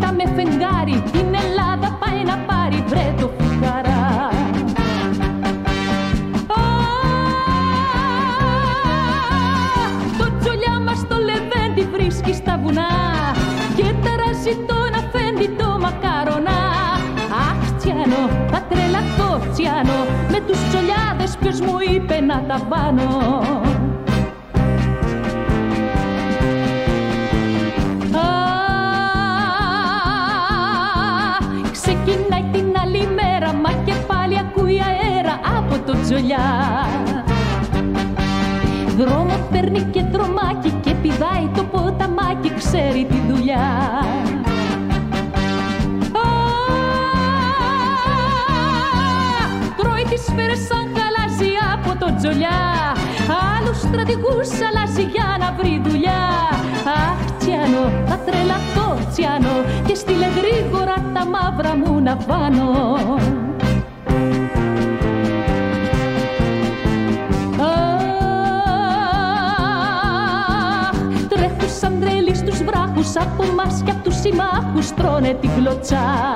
Πέτρα με φεγγάρι, την Ελλάδα πάει να πάρει, βρε το φουκαρά. Το τζολιά μας το λεβέντι βρίσκει στα βουνά και ταράζει τον αφέντη το μακαρονά. Αχ Τσιάνο, θα τρελαθώ Τσιάνο, με τους τζολιάδες ποιος μου είπε να τα βάνω. Ξεκινάει την άλλη μέρα, μα και πάλι ακούει αέρα από το τζολιά. Δρόμο παίρνει και δρομάκι και πηδάει το ποταμάκι, ξέρει τη δουλειά. Τρώει τις σφαίρες σαν γαλάζι από το τζολιά, άλλους στρατηγούς αλλάζει για να βρει δουλειά. Αχ Τσιάνο, θα τρελαθώ Τσιάνο, και στείλε γρήγορα τα μαύρα μου να βάνω. Τρέχουν σαν τρελοί στους βράχους, από μας κι απ' τους συμμάχους τρώνε την κλωτσά.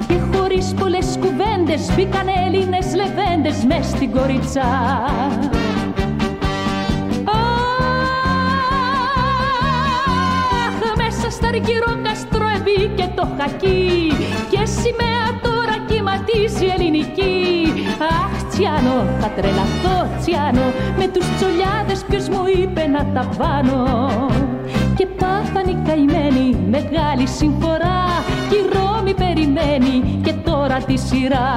Και χωρίς πολλές κουβέντες μπήκαν Έλληνες λεβέντες μες στην κοριτσά. Στα αργυρόκαστρο μπήκε το χακί και σημαία τώρα κυματίζει ελληνική. Αχ Τσιάνο, θα τρελαθώ Τσιάνο, με τους τσολιάδες ποιος μου είπε να τα βάνω. Και πάθαν οι καημένοι μεγάλη συμφορά, κι η Ρώμη περιμένει και τώρα τη σειρά.